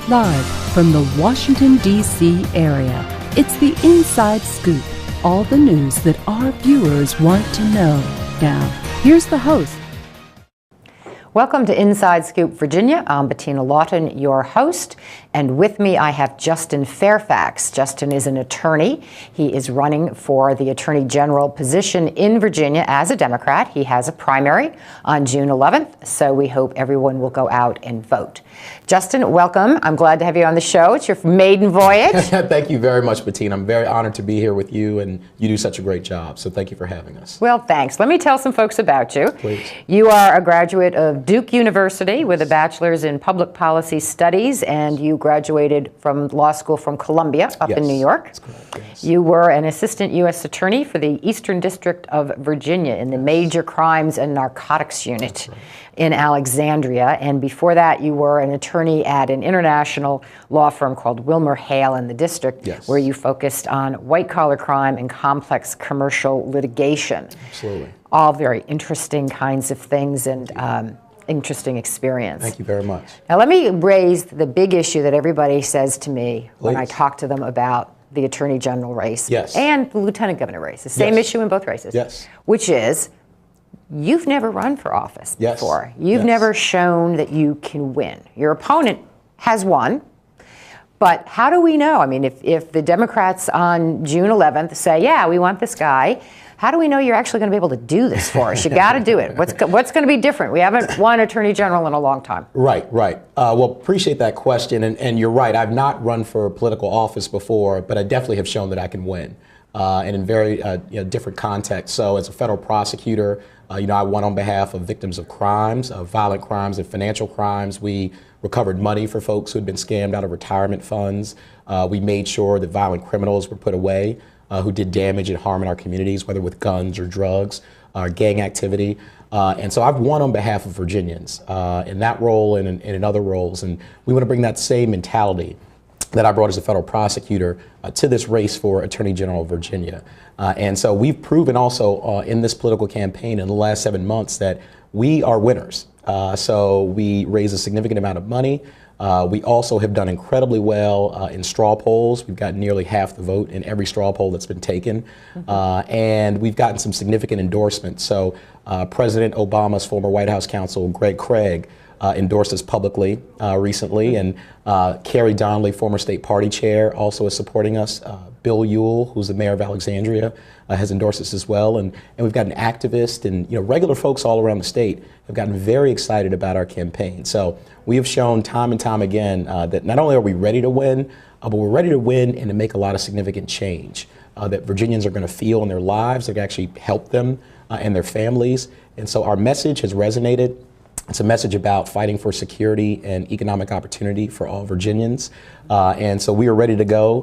Live from the Washington, D.C. area, it's the Inside Scoop. All the news that our viewers want to know. Now, here's the host. Welcome to Inside Scoop, Virginia. I'm Bettina Lawton, your host, and with me I have Justin Fairfax. Justin is an attorney. He is running for the Attorney General position in Virginia as a Democrat. He has a primary on June 11th, so we hope everyone will go out and vote. Justin, welcome. I'm glad to have you on the show. It's your maiden voyage. Thank you very much, Bettina. I'm very honored to be here with you, and you do such a great job, so thank you for having us. Well, thanks. Let me tell some folks about you. Please. You are a graduate of Duke University with a bachelor's in public policy studies, and you graduated from law school from Columbia up in New York. That's correct, yes. You were an assistant U.S. attorney for the Eastern District of Virginia in the Major Crimes and Narcotics Unit in Alexandria, and before that you were an attorney at an international law firm called Wilmer Hale in the district, where you focused on white-collar crime and complex commercial litigation. Absolutely. All very interesting kinds of things and interesting experience. Thank you very much. Now let me raise the big issue that everybody says to me when I talk to them about the Attorney General race and the Lieutenant Governor race, the same issue in both races, which is you've never run for office before. You've never shown that you can win. Your opponent has won, but how do we know? I mean, if the Democrats on June 11th say, yeah, we want this guy, how do we know you're actually going to be able to do this for us? You got to do it. What's going to be different? We haven't won Attorney General in a long time. Right. Well, appreciate that question, and you're right. I've not run for political office before, but I definitely have shown that I can win, and in very different contexts. So as a federal prosecutor, I won on behalf of victims of crimes, of violent crimes and financial crimes. We recovered money for folks who had been scammed out of retirement funds. We made sure that violent criminals were put away who did damage and harm in our communities, whether with guns or drugs, gang activity. And so I've won on behalf of Virginians in that role and in other roles. And we want to bring that same mentality that I brought as a federal prosecutor to this race for Attorney General of Virginia. And so we've proven also in this political campaign in the last 7 months that we are winners. So we raise a significant amount of money. We also have done incredibly well in straw polls. We've gotten nearly half the vote in every straw poll that's been taken. And we've gotten some significant endorsements. So President Obama's former White House counsel, Greg Craig, endorsed us publicly recently, and Carrie Donnelly, former state party chair, also is supporting us. Bill Ewell, who's the mayor of Alexandria, has endorsed us as well, and we've got an activist and regular folks all around the state have gotten very excited about our campaign. So we have shown time and time again that not only are we ready to win, but we're ready to win and to make a lot of significant change that Virginians are going to feel in their lives, that can actually help them and their families. And so our message has resonated. It's a message about fighting for security and economic opportunity for all Virginians. And so we are ready to go,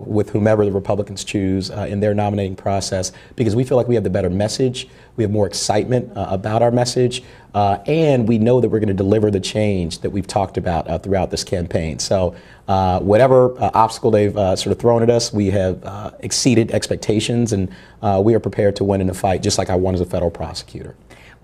with whomever the Republicans choose in their nominating process, because we feel like we have the better message. We have more excitement about our message. And we know that we're going to deliver the change that we've talked about throughout this campaign. So whatever obstacle they've sort of thrown at us, we have exceeded expectations, and we are prepared to win in the fight, just like I won as a federal prosecutor.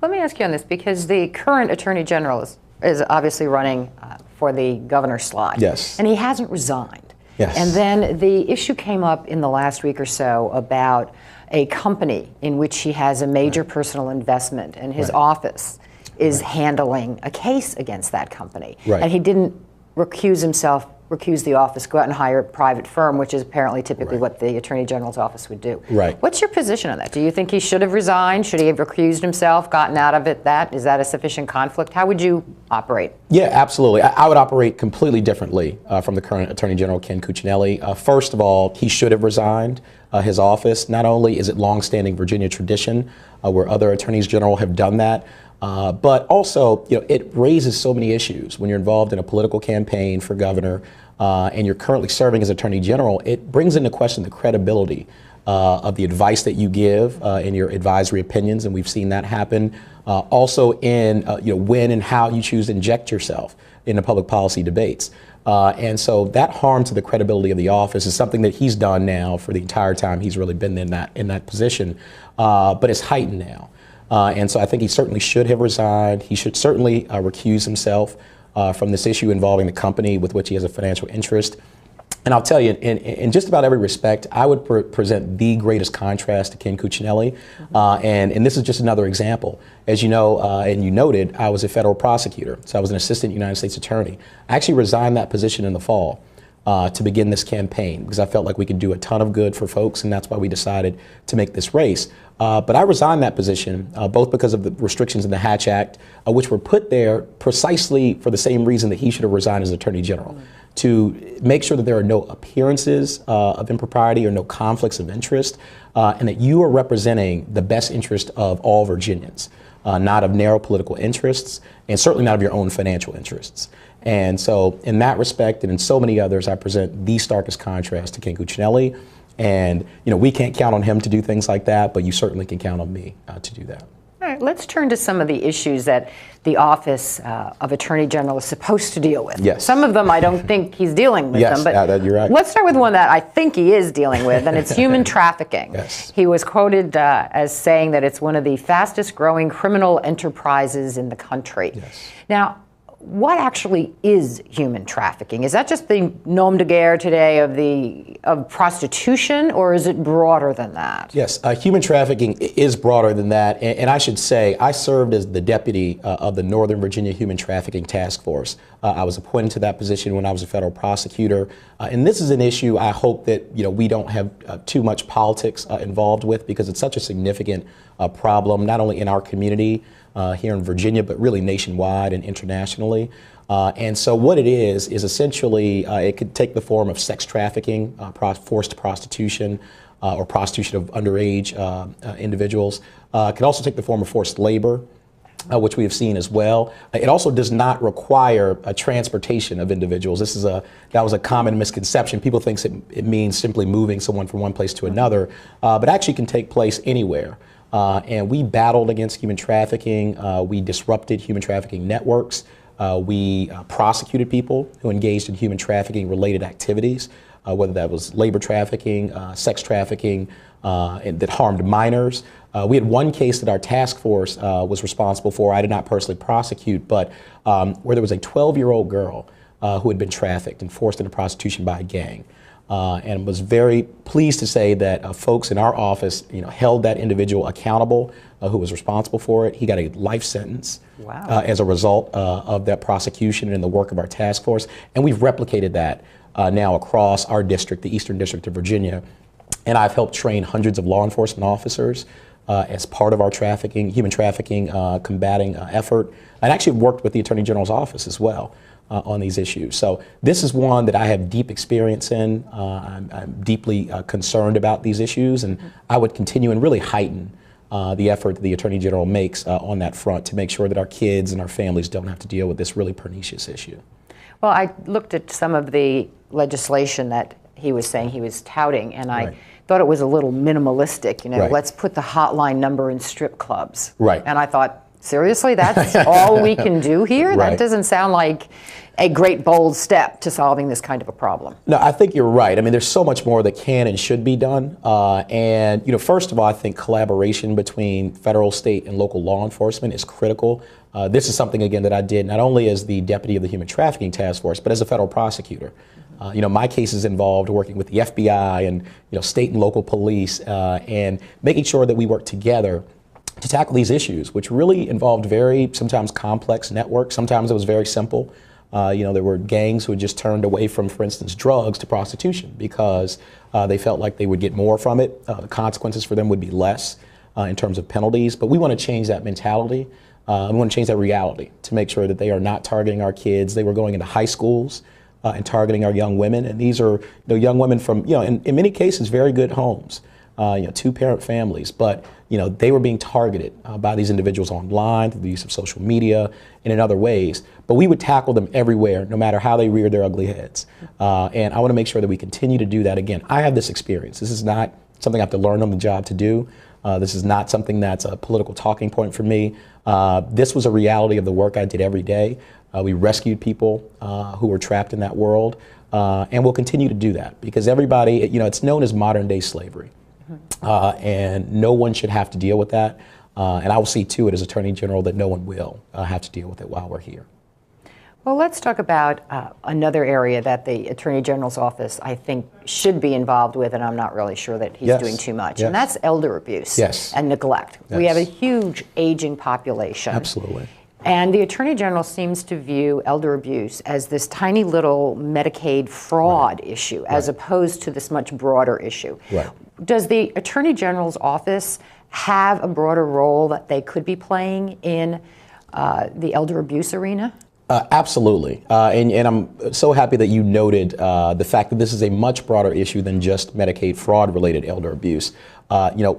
Let me ask you on this, because the current Attorney General is obviously running for the governor's slot. Yes. And he hasn't resigned. Yes. And then the issue came up in the last week or so about a company in which he has a major personal investment, and his office is handling a case against that company. And he didn't recuse the office, go out and hire a private firm, which is apparently typically what the Attorney General's office would do. What's your position on that? Do you think he should have resigned? Should he have recused himself, gotten out of it? Is that a sufficient conflict? How would you operate? Yeah, absolutely. I would operate completely differently from the current Attorney General, Ken Cuccinelli. First of all, he should have resigned his office. Not only is it longstanding Virginia tradition where other attorneys general have done that, but also, it raises so many issues when you're involved in a political campaign for governor and you're currently serving as Attorney General. It brings into question the credibility of the advice that you give in your advisory opinions, and we've seen that happen. Also in when and how you choose to inject yourself into public policy debates. And so that harm to the credibility of the office is something that he's done now for the entire time he's really been in that position, but it's heightened now. And so I think he certainly should have resigned. He should certainly recuse himself. from this issue involving the company with which he has a financial interest. And I'll tell you, in just about every respect, I would present the greatest contrast to Ken Cuccinelli. And this is just another example. As you know, and you noted, I was a federal prosecutor. So I was an assistant United States attorney. I actually resigned that position in the fall to begin this campaign because I felt like we could do a ton of good for folks, and that's why we decided to make this race. But I resigned that position both because of the restrictions in the Hatch Act, which were put there precisely for the same reason that he should have resigned as Attorney General, to make sure that there are no appearances of impropriety or no conflicts of interest, and that you are representing the best interest of all Virginians, not of narrow political interests, and certainly not of your own financial interests. And so in that respect, and in so many others, I present the starkest contrast to Ken Cuccinelli. And we can't count on him to do things like that, but you certainly can count on me to do that. All right, let's turn to some of the issues that the Office of Attorney General is supposed to deal with. Yes. Some of them I don't think he's dealing with them, but you're right. Let's start with one that I think he is dealing with, and it's human trafficking. Yes. He was quoted as saying that it's one of the fastest growing criminal enterprises in the country. Yes. Now, what actually is human trafficking? Is that just the nom de guerre today of prostitution, or is it broader than that? Yes, human trafficking is broader than that, and I should say I served as the deputy of the Northern Virginia Human Trafficking Task Force. I was appointed to that position when I was a federal prosecutor, and this is an issue I hope that we don't have too much politics involved with, because it's such a significant problem, not only in our community here in Virginia, but really nationwide and internationally. And so what it is essentially, it could take the form of sex trafficking, forced prostitution, or prostitution of underage individuals. It can also take the form of forced labor, which we have seen as well. It also does not require a transportation of individuals. That was a common misconception. People think it means simply moving someone from one place to another, but actually can take place anywhere. And we battled against human trafficking. We disrupted human trafficking networks. We prosecuted people who engaged in human trafficking related activities, whether that was labor trafficking, sex trafficking, that harmed minors. We had one case that our task force was responsible for. I did not personally prosecute, but where there was a 12-year-old girl who had been trafficked and forced into prostitution by a gang. And was very pleased to say that folks in our office, held that individual accountable, who was responsible for it. He got a life sentence. Wow. As a result of that prosecution and the work of our task force. And we've replicated that now across our district, the Eastern District of Virginia. And I've helped train hundreds of law enforcement officers as part of our human trafficking combating effort. And actually worked with the Attorney General's office as well. On these issues. So this is one that I have deep experience in. I'm deeply concerned about these issues, and I would continue and really heighten the effort that the Attorney General makes on that front to make sure that our kids and our families don't have to deal with this really pernicious issue. Well, I looked at some of the legislation that he was saying he was touting, and I thought it was a little minimalistic. Let's put the hotline number in strip clubs. Right. And I thought, seriously, that's all we can do here? That doesn't sound like a great bold step to solving this kind of a problem. No, I think you're right. I mean, there's so much more that can and should be done. And first of all, I think collaboration between federal, state, and local law enforcement is critical. This is something, again, that I did not only as the deputy of the Human Trafficking Task Force, but as a federal prosecutor. My cases involved working with the FBI and state and local police and making sure that we work together to tackle these issues, which really involved very sometimes complex networks. Sometimes it was very simple. There were gangs who had just turned away from, for instance, drugs to prostitution because they felt like they would get more from it. The consequences for them would be less in terms of penalties. But we want to change that mentality. We want to change that reality to make sure that they are not targeting our kids. They were going into high schools and targeting our young women. And these are young women from, in many cases, very good homes. Two-parent families, but they were being targeted by these individuals online through the use of social media and in other ways. But we would tackle them everywhere, no matter how they reared their ugly heads. And I want to make sure that we continue to do that. Again, I have this experience. This is not something I have to learn on the job to do. This is not something that's a political talking point for me. This was a reality of the work I did every day. We rescued people who were trapped in that world, and we'll continue to do that because everybody, it's known as modern day slavery. And no one should have to deal with that. And I will see to it as Attorney General that no one will have to deal with it while we're here. Well, let's talk about another area that the Attorney General's office, I think, should be involved with, and I'm not really sure that he's doing too much, and that's elder abuse and neglect. We have a huge aging population. Absolutely. And the Attorney General seems to view elder abuse as this tiny little Medicaid fraud issue, as opposed to this much broader issue. Does the Attorney General's office have a broader role that they could be playing in the elder abuse arena? Absolutely. And I'm so happy that you noted the fact that this is a much broader issue than just Medicaid fraud-related elder abuse.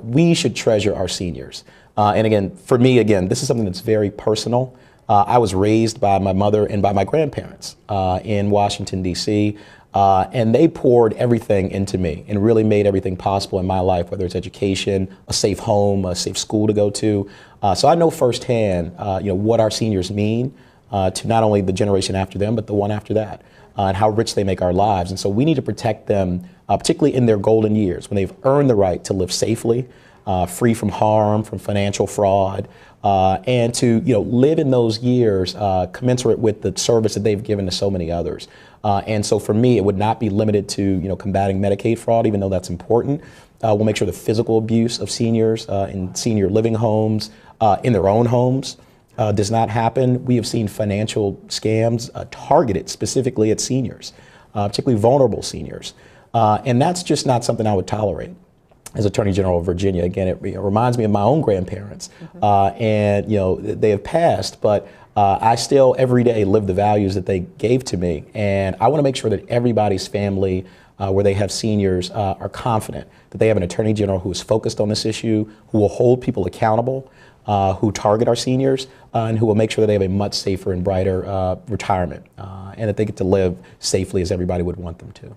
We should treasure our seniors. And again, for me, this is something that's very personal. I was raised by my mother and by my grandparents in Washington, D.C., and they poured everything into me and really made everything possible in my life, whether it's education, a safe home, a safe school to go to. So I know firsthand, what our seniors mean to not only the generation after them, but the one after that, and how rich they make our lives. And so we need to protect them, particularly in their golden years, when they've earned the right to live safely, free from harm, from financial fraud, and to live in those years commensurate with the service that they've given to so many others. And so for me, it would not be limited to combating Medicaid fraud, even though that's important. We'll make sure the physical abuse of seniors in senior living homes, in their own homes, does not happen. We have seen financial scams targeted specifically at seniors, particularly vulnerable seniors. And that's just not something I would tolerate as Attorney General of Virginia. Again, it reminds me of my own grandparents, and they have passed, but I still every day live the values that they gave to me, and I want to make sure that everybody's family where they have seniors are confident that they have an Attorney General who is focused on this issue, who will hold people accountable, who target our seniors, and who will make sure that they have a much safer and brighter retirement, and that they get to live safely as everybody would want them to.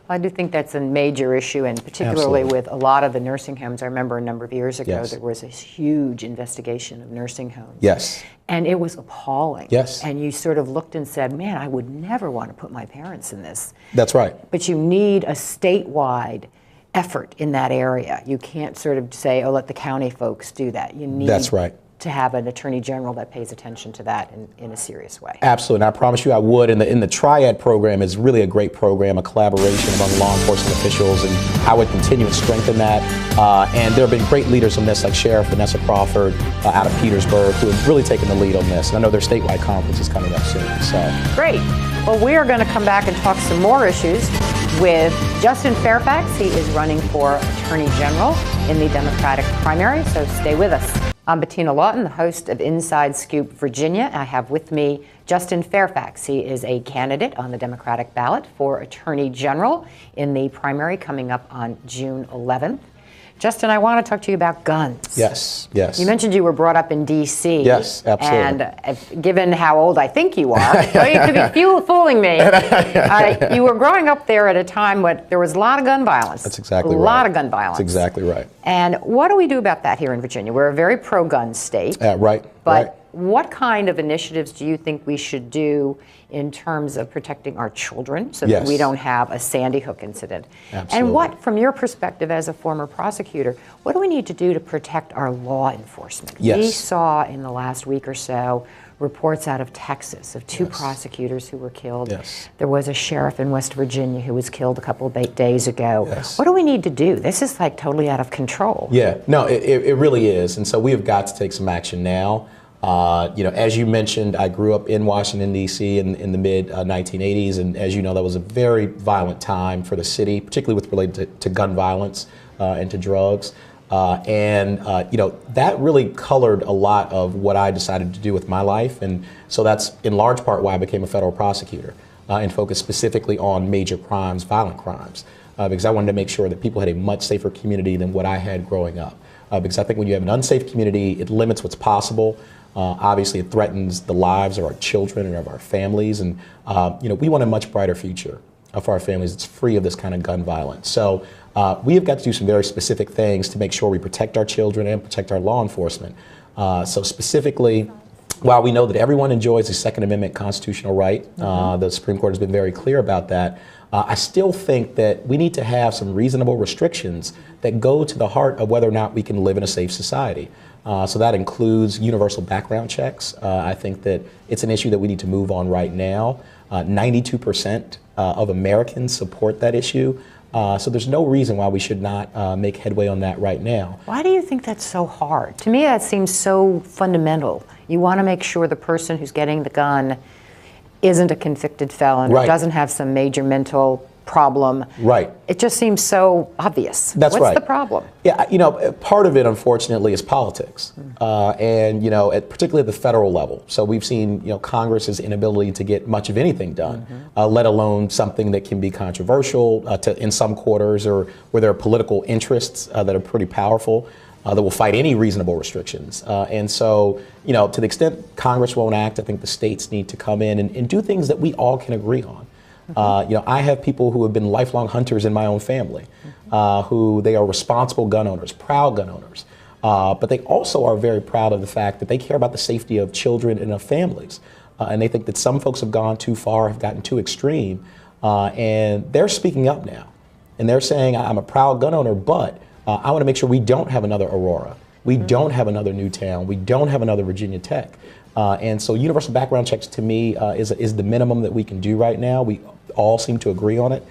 I do think that's a major issue, and particularly with a lot of the nursing homes. I remember a number of years ago there was this huge investigation of nursing homes. And it was appalling. And you sort of looked and said, man, I would never want to put my parents in this. That's right. But you need a statewide effort in that area. You can't sort of say, oh, let the county folks do that. You need to have an Attorney General that pays attention to that in a serious way. Absolutely, and I promise you I would. And the Triad program is really a great program, a collaboration among law enforcement officials, and I would continue to strengthen that. And there have been great leaders on this, like Sheriff Vanessa Crawford out of Petersburg, who have really taken the lead on this. And I know their statewide conference is coming up soon. So great. Well, we are going to come back and talk some more issues with Justin Fairfax. He is running for Attorney General in the Democratic primary, so stay with us. I'm Bettina Lawton, the host of Inside Scoop Virginia. I have with me Justin Fairfax. He is a candidate on the Democratic ballot for Attorney General in the primary coming up on June 11th. Justin, I want to talk to you about guns. Yes. You mentioned you were brought up in D.C. Yes, absolutely. And given how old I think you are, well, you could be fooling me. You were growing up there at a time when there was a lot of gun violence. That's exactly right. A lot of gun violence. That's exactly right. And what do we do about that here in Virginia? We're a very pro-gun state. But what kind of initiatives do you think we should do in terms of protecting our children so that we don't have a Sandy Hook incident? Absolutely. And what, from your perspective as a former prosecutor, what do we need to do to protect our law enforcement? We saw in the last week or so reports out of Texas of two prosecutors who were killed. There was a sheriff in West Virginia who was killed a couple of days ago. What do we need to do? This is like totally out of control. No, it really is. And so we have got to take some action now. As you mentioned, I grew up in Washington, D.C. in the mid-1980s, and as you know, that was a very violent time for the city, particularly with related to gun violence and to drugs. That really colored a lot of what I decided to do with my life, and so that's in large part why I became a federal prosecutor and focused specifically on major crimes, violent crimes, because I wanted to make sure that people had a much safer community than what I had growing up. Because I think when you have an unsafe community, it limits what's possible. Obviously, it threatens the lives of our children and of our families, and we want a much brighter future for our families that's free of this kind of gun violence. So we have got to do some very specific things to make sure we protect our children and protect our law enforcement. So specifically, while we know that everyone enjoys the Second Amendment constitutional right, the Supreme Court has been very clear about that, I still think that we need to have some reasonable restrictions that go to the heart of whether or not we can live in a safe society. So that includes universal background checks. I think that it's an issue that we need to move on right now. 92% of Americans support that issue. So there's no reason why we should not make headway on that right now. Why do you think that's so hard? To me, that seems so fundamental. You want to make sure the person who's getting the gun isn't a convicted felon, or doesn't have some major mental problem. Right. It just seems so obvious. That's right. What's the problem? Yeah, part of it, unfortunately, is politics, and particularly at the federal level. So we've seen, Congress's inability to get much of anything done, let alone something that can be controversial in some quarters, or where there are political interests that are pretty powerful. That will fight any reasonable restrictions. And so, to the extent Congress won't act, I think the states need to come in and do things that we all can agree on. I have people who have been lifelong hunters in my own family, who they are responsible gun owners, proud gun owners. But they also are very proud of the fact that they care about the safety of children and of families. And they think that some folks have gone too far, have gotten too extreme, and they're speaking up now. And they're saying, I'm a proud gun owner, but I want to make sure we don't have another Aurora. We don't have another Newtown. We don't have another Virginia Tech. And so universal background checks, to me, is the minimum that we can do right now. We all seem to agree on it.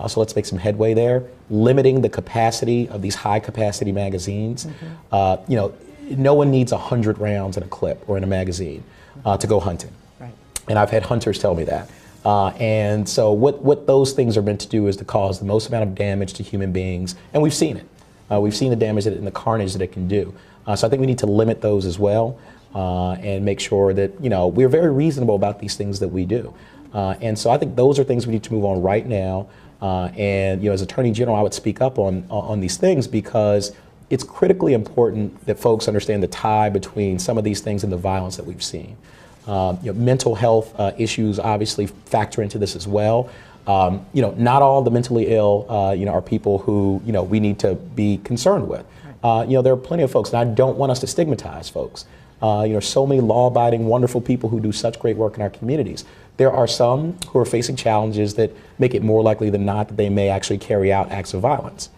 So let's make some headway there. Limiting the capacity of these high-capacity magazines. No one needs 100 rounds in a clip or in a magazine to go hunting. Right. And I've had hunters tell me that. And so what those things are meant to do is to cause the most amount of damage to human beings. And we've seen it. We've seen the damage and the carnage that it can do. So I think we need to limit those as well, and make sure that we're very reasonable about these things that we do. And so I think those are things we need to move on right now. And as Attorney General, I would speak up on these things, because it's critically important that folks understand the tie between some of these things and the violence that we've seen. Mental health issues obviously factor into this as well. Not all the mentally ill, are people who, we need to be concerned with. There are plenty of folks, and I don't want us to stigmatize folks. So many law-abiding, wonderful people who do such great work in our communities. There are some who are facing challenges that make it more likely than not that they may actually carry out acts of violence.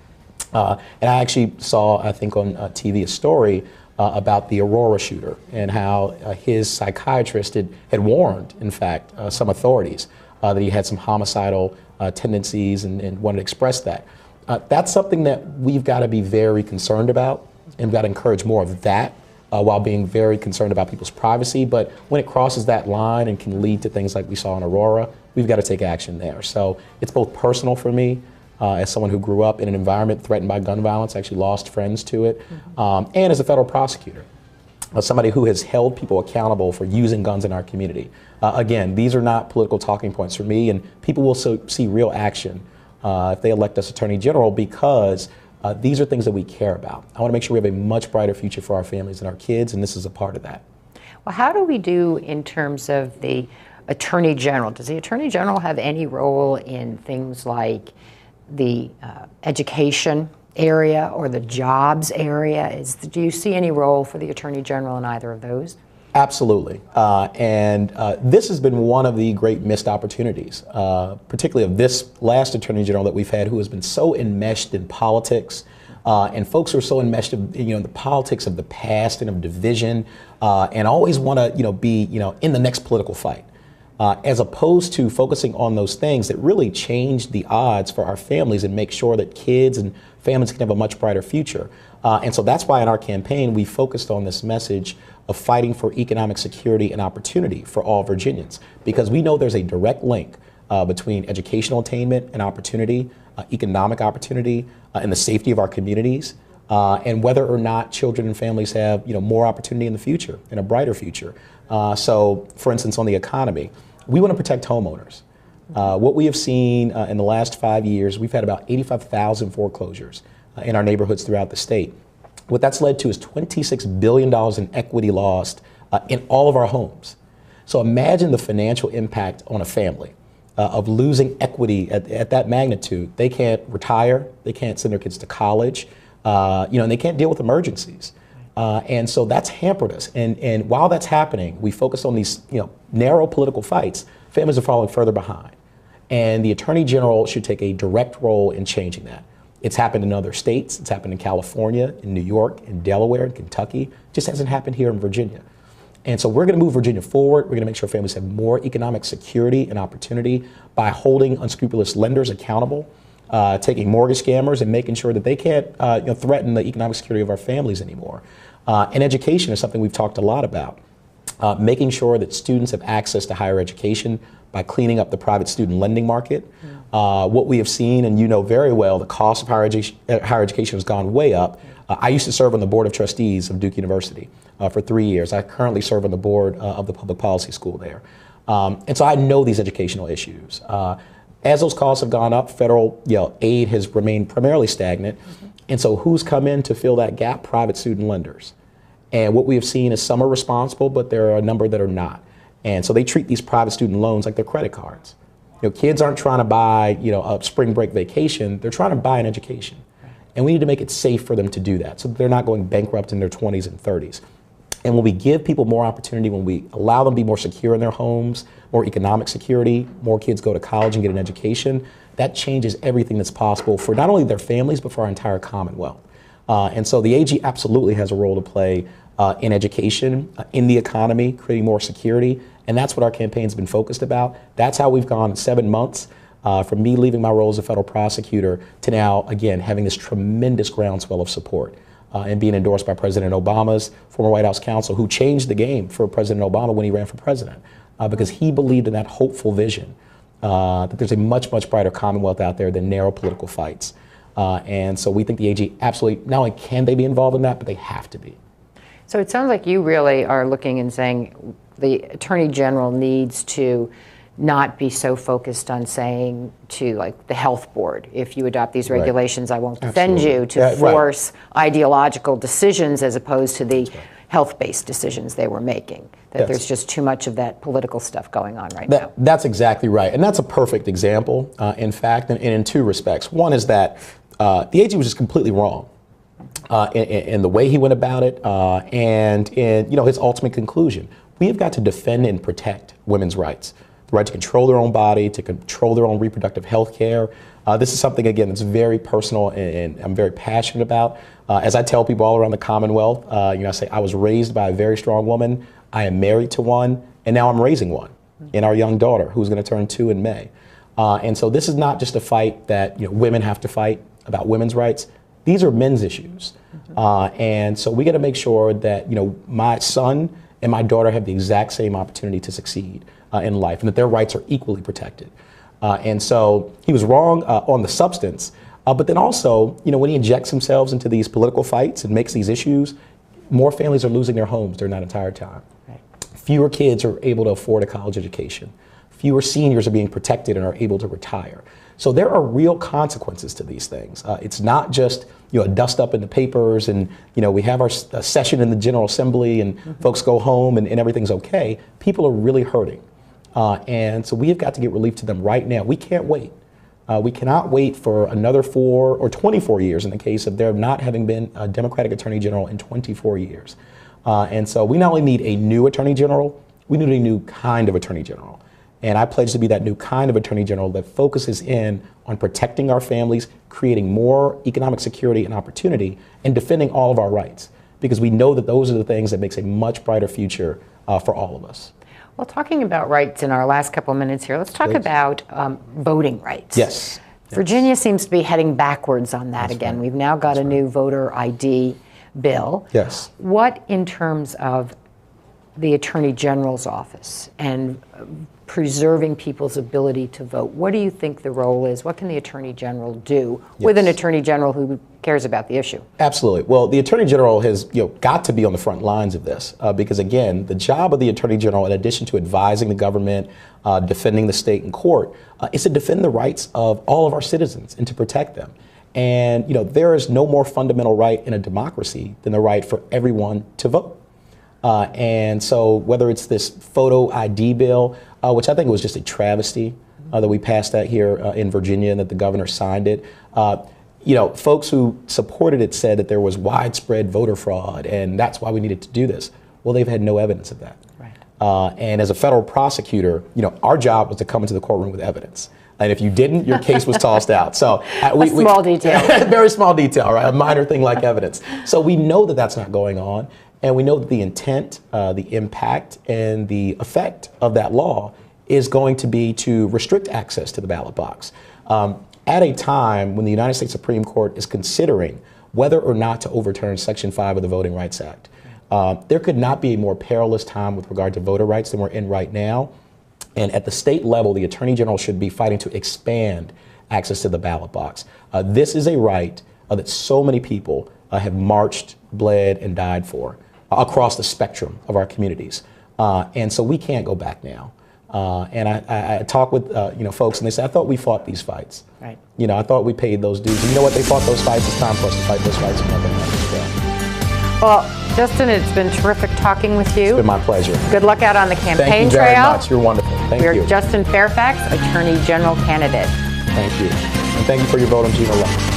And I actually saw, I think on TV, a story about the Aurora shooter, and how his psychiatrist had warned, in fact, some authorities that he had some homicidal tendencies and wanted to express that. That's something that we've got to be very concerned about, and we've got to encourage more of that while being very concerned about people's privacy. But when it crosses that line and can lead to things like we saw in Aurora, we've got to take action there. So it's both personal for me, as someone who grew up in an environment threatened by gun violence, actually lost friends to it, and as a federal prosecutor. Somebody who has held people accountable for using guns in our community. Again, these are not political talking points for me, and people will see real action if they elect us Attorney General, because these are things that we care about. I want to make sure we have a much brighter future for our families and our kids, and this is a part of that. Well, how do we do in terms of the Attorney General? Does the Attorney General have any role in things like the education area or the jobs area? Do you see any role for the Attorney General in either of those? Absolutely. And this has been one of the great missed opportunities, particularly of this last Attorney General that we've had, who has been so enmeshed in politics. And folks who are so enmeshed in the politics of the past and of division, and always want to be in the next political fight. As opposed to focusing on those things that really change the odds for our families and make sure that kids and families can have a much brighter future. And so that's why in our campaign we focused on this message of fighting for economic security and opportunity for all Virginians, because we know there's a direct link between educational attainment and opportunity, economic opportunity, and the safety of our communities, and whether or not children and families have more opportunity in the future and a brighter future. So, for instance, on the economy, we want to protect homeowners. What we have seen in the last 5 years, we've had about 85,000 foreclosures in our neighborhoods throughout the state. What that's led to is $26 billion in equity lost in all of our homes. So imagine the financial impact on a family of losing equity at that magnitude. They can't retire, they can't send their kids to college, and they can't deal with emergencies. And so that's hampered us. And while that's happening, we focus on these narrow political fights. Families are falling further behind. And the Attorney General should take a direct role in changing that. It's happened in other states. It's happened in California, in New York, in Delaware, in Kentucky. It just hasn't happened here in Virginia. And so we're going to move Virginia forward. We're going to make sure families have more economic security and opportunity by holding unscrupulous lenders accountable, taking mortgage scammers and making sure that they can't threaten the economic security of our families anymore. And education is something we've talked a lot about. Making sure that students have access to higher education by cleaning up the private student lending market. What we have seen, and you know very well, the cost of higher education has gone way up. I used to serve on the board of trustees of Duke University for 3 years. I currently serve on the board of the public policy school there. And so I know these educational issues. As those costs have gone up, federal aid has remained primarily stagnant. And so who's come in to fill that gap? Private student lenders. And what we have seen is some are responsible, but there are a number that are not. And so they treat these private student loans like they're credit cards. Kids aren't trying to buy a spring break vacation, they're trying to buy an education. And we need to make it safe for them to do that so that they're not going bankrupt in their 20s and 30s. And when we give people more opportunity, when we allow them to be more secure in their homes, more economic security, more kids go to college and get an education, that changes everything that's possible for not only their families, but for our entire Commonwealth. And so the AG absolutely has a role to play in education, in the economy, creating more security. And that's what our campaign's been focused about. That's how we've gone 7 months from me leaving my role as a federal prosecutor to now, again, having this tremendous groundswell of support and being endorsed by President Obama's former White House counsel, who changed the game for President Obama when he ran for president, because he believed in that hopeful vision that there's a much, much brighter Commonwealth out there than narrow political fights. And so we think the AG absolutely, not only can they be involved in that, but they have to be. So it sounds like you really are looking and saying the Attorney General needs to not be so focused on saying to like the health board, if you adopt these regulations, I won't defend you, to force ideological decisions as opposed to the health-based decisions they were making. That there's just too much of that political stuff going on right now. That's exactly right. And that's a perfect example, in fact, and in two respects. One is that the AG was just completely wrong in the way he went about it and in his ultimate conclusion. We have got to defend and protect women's rights. The right to control their own body, to control their own reproductive health care. This is something, again, that's very personal and I'm very passionate about. As I tell people all around the Commonwealth, I say I was raised by a very strong woman. I am married to one, and now I'm raising one in our young daughter, who's going to turn 2 in May. And so this is not just a fight that women have to fight about women's rights. These are men's issues. And so we got to make sure that my son and my daughter have the exact same opportunity to succeed in life, and that their rights are equally protected. And so he was wrong on the substance, but then also, when he injects himself into these political fights and makes these issues, more families are losing their homes during that entire time. Right. Fewer kids are able to afford a college education. Fewer seniors are being protected and are able to retire. So there are real consequences to these things. It's not just a dust up in the papers and we have our session in the General Assembly and folks go home and everything's okay. People are really hurting. And so we have got to get relief to them right now. We can't wait. We cannot wait for another 4 or 24 years in the case of there not having been a Democratic Attorney General in 24 years. And so we not only need a new Attorney General, we need a new kind of Attorney General. And I pledge to be that new kind of Attorney General that focuses in on protecting our families, creating more economic security and opportunity, and defending all of our rights. Because we know that those are the things that makes a much brighter future for all of us. Well, talking about rights in our last couple of minutes here, let's talk about voting rights. Yes. Virginia seems to be heading backwards on that again. Right. We've now got a new voter ID bill. Yes. What, in terms of the Attorney General's office and preserving people's ability to vote, what do you think the role is? What can the Attorney General do with an Attorney General who cares about the issue? Absolutely. Well, the Attorney General has got to be on the front lines of this because, again, the job of the Attorney General, in addition to advising the government, defending the state in court, is to defend the rights of all of our citizens and to protect them. And there is no more fundamental right in a democracy than the right for everyone to vote. And so whether it's this photo ID bill, which I think was just a travesty that we passed that here in Virginia and that the governor signed it, folks who supported it said that there was widespread voter fraud, and that's why we needed to do this. Well, they've had no evidence of that. Right. And as a federal prosecutor, our job was to come into the courtroom with evidence. And if you didn't, your case was tossed out. So small detail. Very small detail, right? A minor thing like evidence. So we know that that's not going on, and we know that the intent, the impact, and the effect of that law is going to be to restrict access to the ballot box. At a time when the United States Supreme Court is considering whether or not to overturn Section 5 of the Voting Rights Act, there could not be a more perilous time with regard to voter rights than we're in right now. And at the state level, the Attorney General should be fighting to expand access to the ballot box. This is a right that so many people have marched, bled, and died for across the spectrum of our communities. And so we can't go back now. And I talk with folks, and they say, I thought we fought these fights. Right. I thought we paid those dues. And you know what? They fought those fights. It's time for us to fight those fights. Well, Justin, it's been terrific talking with you. It's been my pleasure. Good luck out on the campaign trail. Thank you very much. You're wonderful. Thank you. We're Justin Fairfax, Attorney General candidate. Thank you. And thank you for your vote on Gina Love.